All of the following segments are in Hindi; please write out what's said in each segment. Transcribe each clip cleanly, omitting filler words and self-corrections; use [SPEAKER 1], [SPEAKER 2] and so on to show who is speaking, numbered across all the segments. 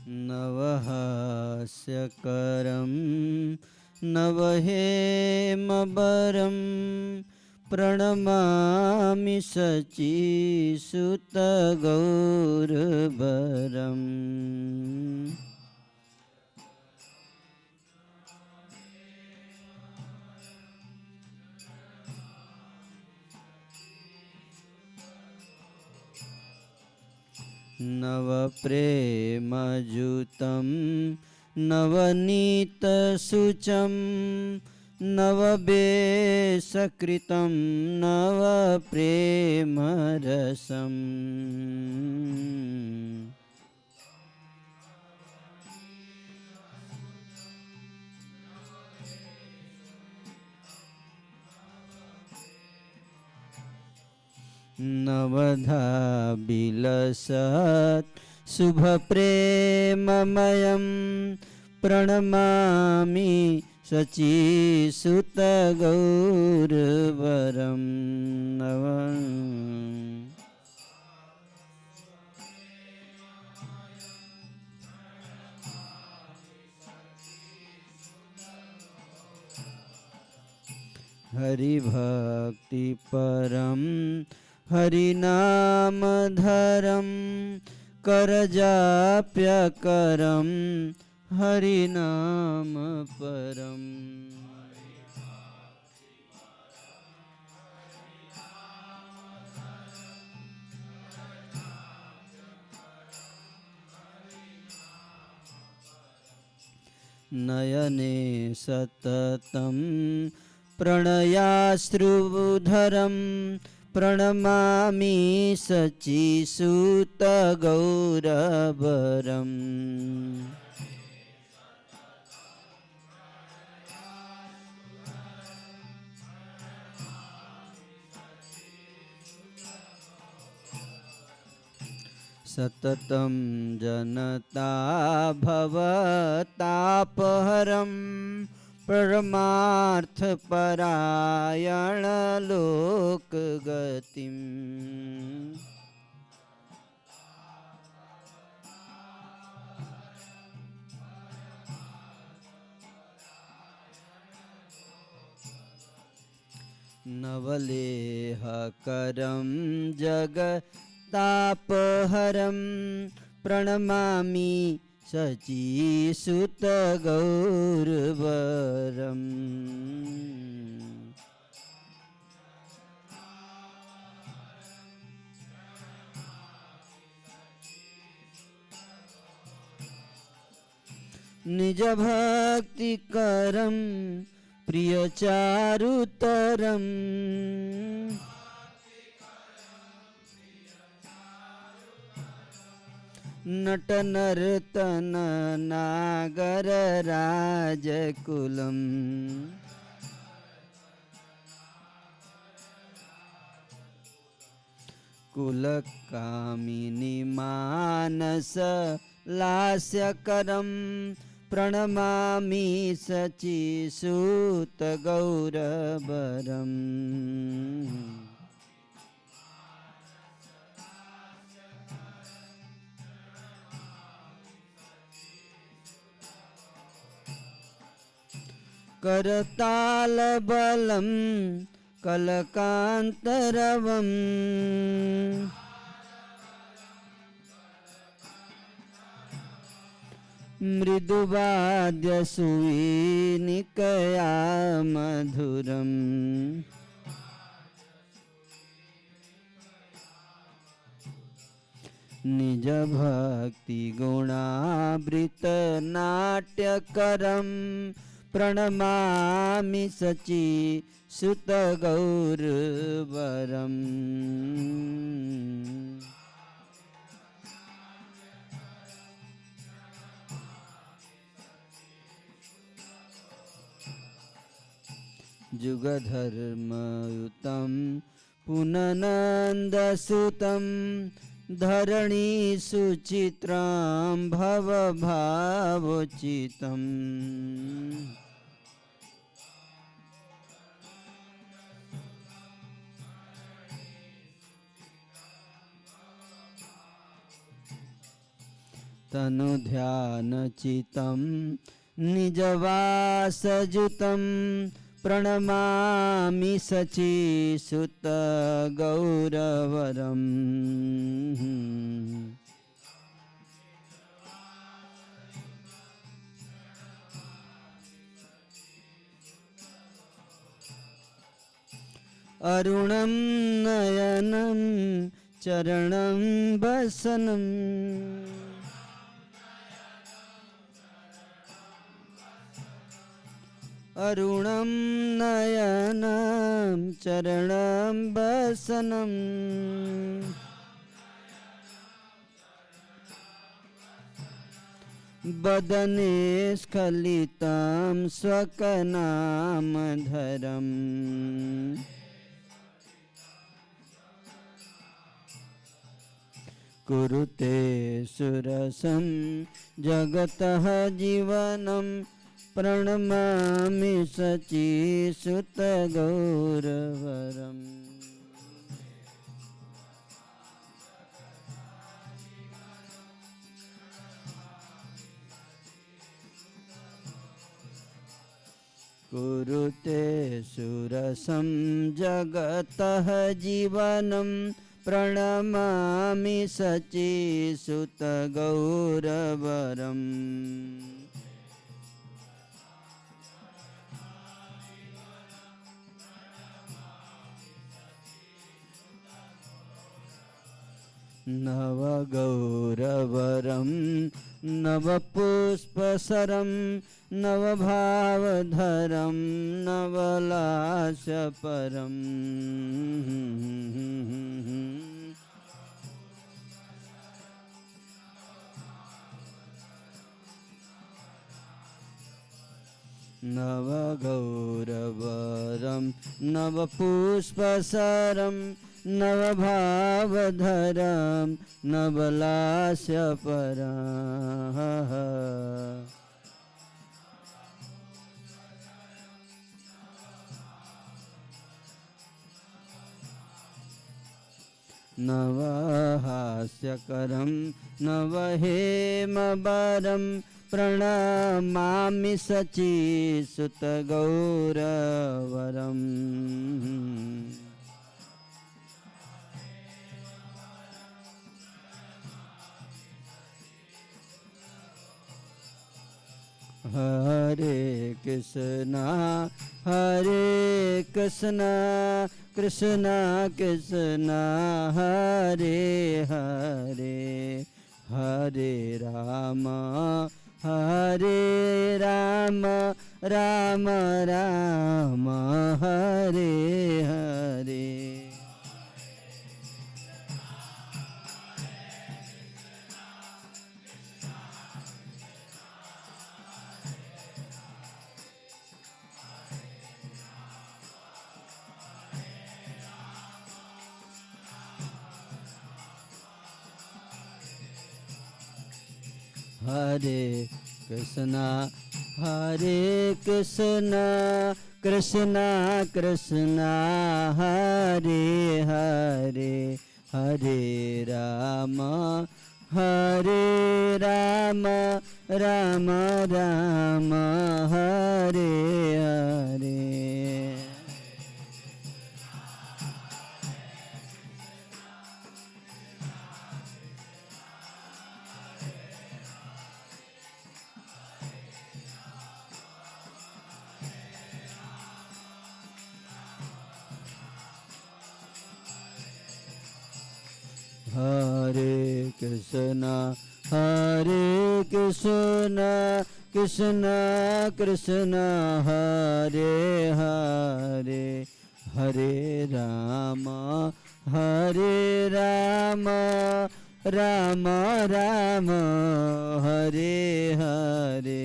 [SPEAKER 1] नवहास्यकरं नवहेमबरं प्रणमामि शचीसुतगौरवरम् नवप्रेमजुतं नवनीतशुचं नववेशकृतं नवप्रेमरसम् नवधा विलसत् शुभप्रेममयं प्रणमामि शचीसुतगौरवरं नव हरिभक्तिपरं हरिनामधरं करजाप्यकरं हरिनामपरम् नयने सततं प्रणयाश्रुधरं प्रणमामि शचीसुतगौरवरम् सततं जनता भवतापहरं परमार्थपरायणलोकगतिम् नवलेहकरं जगत्तापहरं प्रणमामि शचीसुतगौरवरम् निजभक्तिकरं प्रियचारुतरम् नटनर्तननागरराजकुलम् कुलकामिनी मानसलास्यकरं प्रणमामि शचीसुतगौरवरम् करतालबलं कलकान्तरवम् मृदुवाद्यसुवीनिकया मधुरम् निजभक्तिगुणावृतनाट्यकरं प्रणमामि शचीसुतगौरवरम् जुगधर्मयुतं पुननन्दसुतं धरणीसुचित्रां भवभावोचितम् तनुध्यानचितं निजवासजुतं प्रणमामि शचीसुत गौरवरम् अरुणं नयनं चरणं वसनम् अरुणं नयनं चरणं वसनम् वदने स्खलितं स्वकनामधरम् कुरुते सुरसं जगतः जीवनं प्रणमामि शचीसुत गौरवरम् कुरुते सुरसं जगतः जीवनं प्रणमामि शचीसुत गौरवरम् नवगौरवरं नवपुष्पसरं नवभावधरं नवलास्यपरम् नवगौरवरं नवपुष्पसरं नवभावधरं नवलास्यपरम् नवहास्यकरं नवहेमवरं प्रणमामि शचीसुत गौरवरम् हरे Krishna Krishna Krishna Hare Hare Hare Ram Ram Ram Hare Hare Hare Krishna Krishna Krishna Hare Hare Hare Ram Ram Ram Hare Hare Hare Krishna Krishna Krishna Hare Hare Hare Ram Ram Ram Hare Hare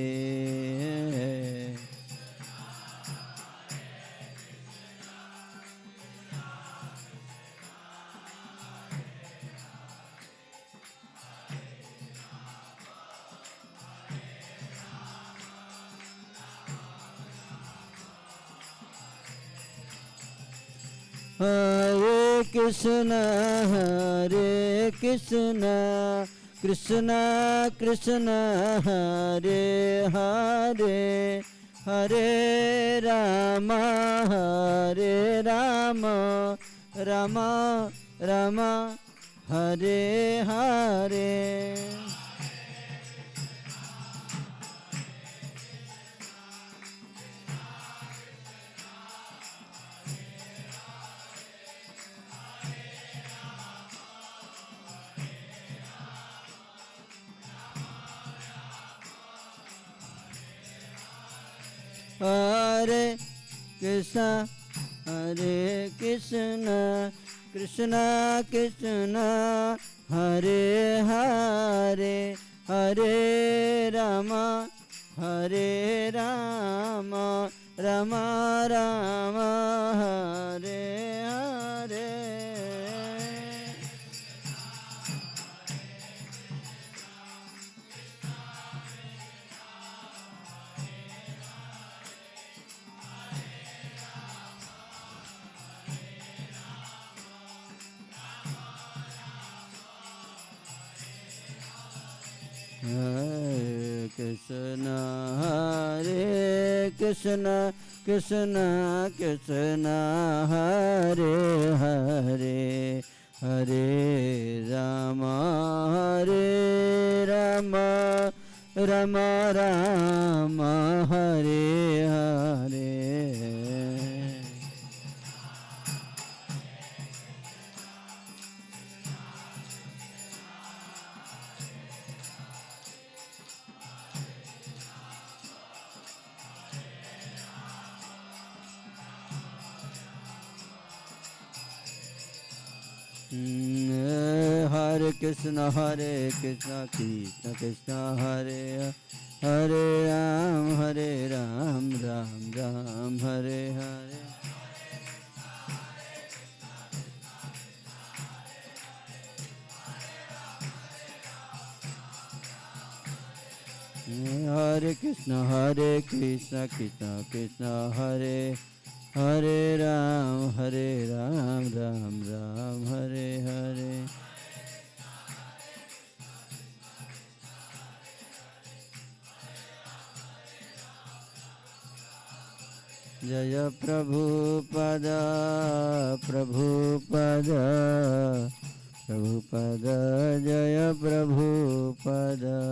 [SPEAKER 1] Hare Krishna Krishna Krishna Hare Hare Hare Ram Ram Ram Hare Hare Hare Krishna Krishna Krishna Hare Hare Hare Ram Ram Ram Hare Hare Hare Krishna Krishna Krishna Hare Hare Hare Rama Rama Rama Hare Hare Hare Krishna Krishna Krishna Hare Hare Ram Ram Ram Hare Hare Hare Krishna Krishna Krishna Hare Hare Ram Ram Ram Hare Hare Jaya Prabhupada Prabhupada Jaya Prabhupada